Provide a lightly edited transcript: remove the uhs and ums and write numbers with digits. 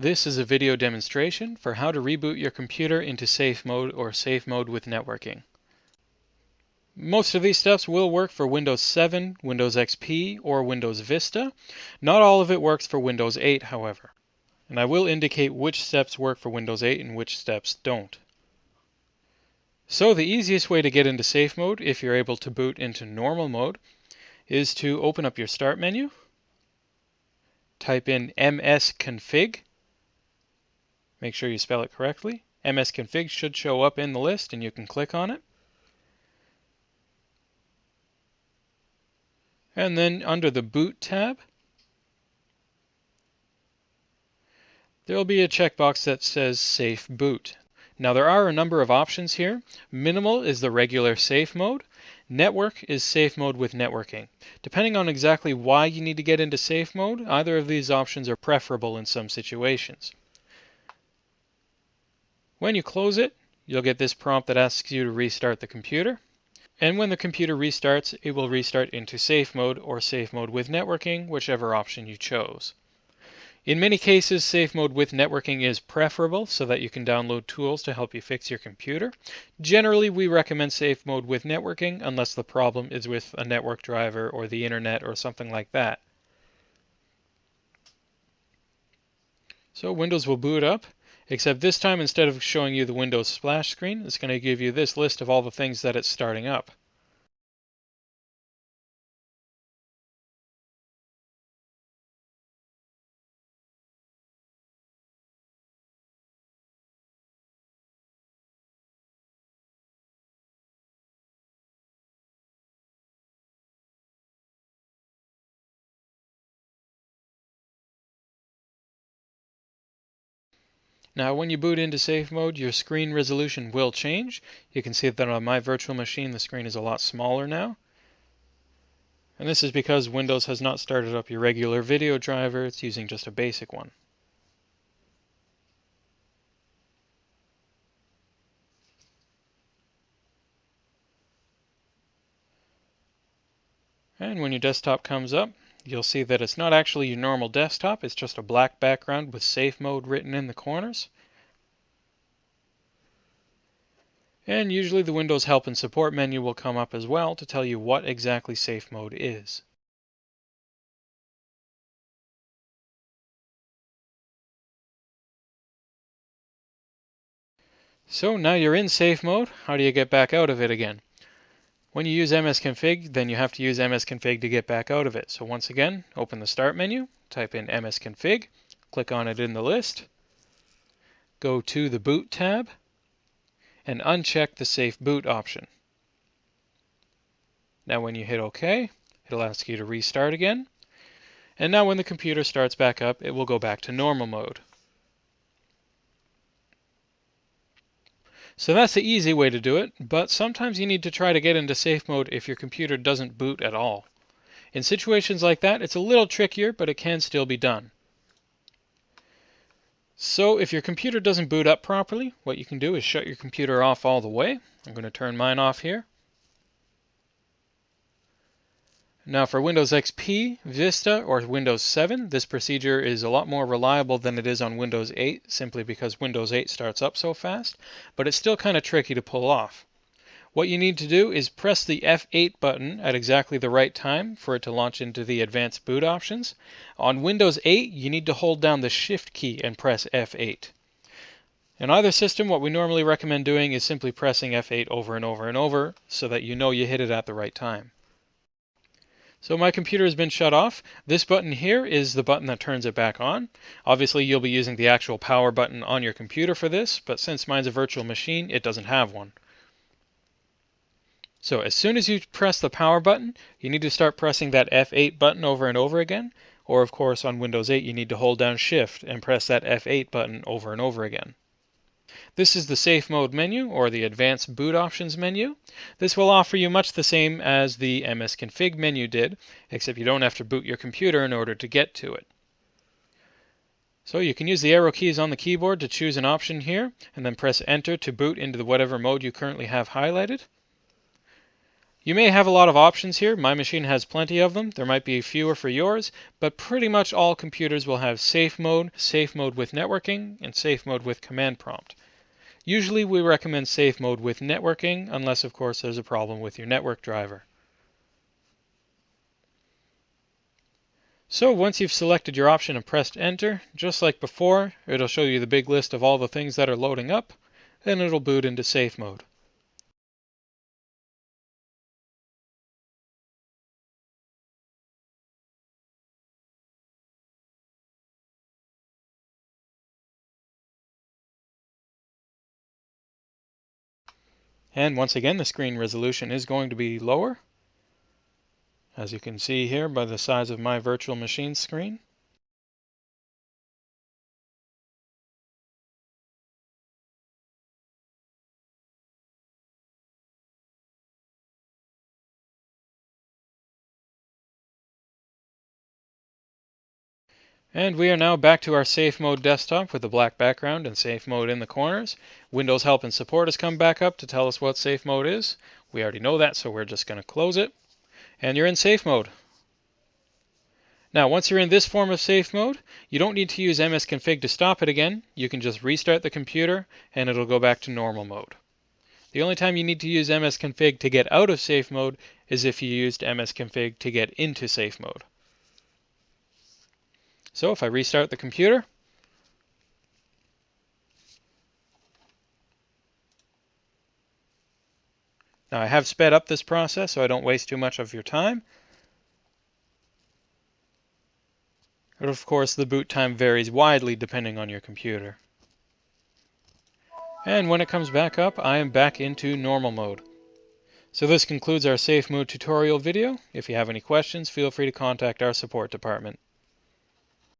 This is a video demonstration for how to reboot your computer into safe mode or safe mode with networking. Most of these steps will work for Windows 7, Windows XP, or Windows Vista. Not all of it works for Windows 8, however. And I will indicate which steps work for Windows 8 and which steps don't. So the easiest way to get into safe mode, if you're able to boot into normal mode, is to open up your Start menu, type in msconfig. Make sure you spell it correctly. msconfig should show up in the list and you can click on it. And then under the Boot tab, there will be a checkbox that says Safe Boot. Now there are a number of options here. Minimal is the regular safe mode. Network is safe mode with networking. Depending on exactly why you need to get into safe mode, either of these options are preferable in some situations. When you close it, you'll get this prompt that asks you to restart the computer. And when the computer restarts, it will restart into safe mode or safe mode with networking, whichever option you chose. In many cases, safe mode with networking is preferable so that you can download tools to help you fix your computer. Generally, we recommend safe mode with networking unless the problem is with a network driver or the internet or something like that. So Windows will boot up, except this time instead of showing you the Windows splash screen, it's going to give you this list of all the things that it's starting up. Now when you boot into safe mode, your screen resolution will change. You can see that on my virtual machine the screen is a lot smaller now. And this is because Windows has not started up your regular video driver, it's using just a basic one. And when your desktop comes up, you'll see that it's not actually your normal desktop, it's just a black background with safe mode written in the corners. And usually the Windows Help and Support menu will come up as well to tell you what exactly safe mode is. So now you're in safe mode, how do you get back out of it again? When you use msconfig, then you have to use msconfig to get back out of it. So once again, open the Start menu, type in msconfig, click on it in the list, go to the Boot tab, and uncheck the Safe Boot option. Now when you hit OK, it'll ask you to restart again. And now when the computer starts back up, it will go back to normal mode. So that's the easy way to do it, but sometimes you need to try to get into safe mode if your computer doesn't boot at all. In situations like that, it's a little trickier, but it can still be done. So if your computer doesn't boot up properly, what you can do is shut your computer off all the way. I'm going to turn mine off here. Now for Windows XP, Vista, or Windows 7, this procedure is a lot more reliable than it is on Windows 8, simply because Windows 8 starts up so fast, but it's still kind of tricky to pull off. What you need to do is press the F8 button at exactly the right time for it to launch into the advanced boot options. On Windows 8, you need to hold down the Shift key and press F8. In either system, what we normally recommend doing is simply pressing F8 over and over and over so that you know you hit it at the right time. So my computer has been shut off. This button here is the button that turns it back on. Obviously you'll be using the actual power button on your computer for this, but since mine's a virtual machine, it doesn't have one. So as soon as you press the power button, you need to start pressing that F8 button over and over again. Or of course on Windows 8 you need to hold down Shift and press that F8 button over and over again. This is the Safe Mode menu, or the Advanced Boot Options menu. This will offer you much the same as the msconfig menu did, except you don't have to boot your computer in order to get to it. So you can use the arrow keys on the keyboard to choose an option here, and then press Enter to boot into whatever mode you currently have highlighted. You may have a lot of options here. My machine has plenty of them. There might be fewer for yours, but pretty much all computers will have safe mode with networking, and safe mode with command prompt. Usually we recommend safe mode with networking, unless of course there's a problem with your network driver. So once you've selected your option and pressed enter, just like before, it'll show you the big list of all the things that are loading up, and it'll boot into safe mode. And once again, the screen resolution is going to be lower, as you can see here by the size of my virtual machine screen. And we are now back to our safe mode desktop with the black background and safe mode in the corners. Windows Help and Support has come back up to tell us what safe mode is. We already know that, so we're just going to close it. And you're in safe mode. Now, once you're in this form of safe mode, you don't need to use msconfig to stop it again. You can just restart the computer and it'll go back to normal mode. The only time you need to use msconfig to get out of safe mode is if you used msconfig to get into safe mode. So if I restart the computer, now I have sped up this process so I don't waste too much of your time. But of course the boot time varies widely depending on your computer. And when it comes back up, I am back into normal mode. So this concludes our safe mode tutorial video. If you have any questions, feel free to contact our support department.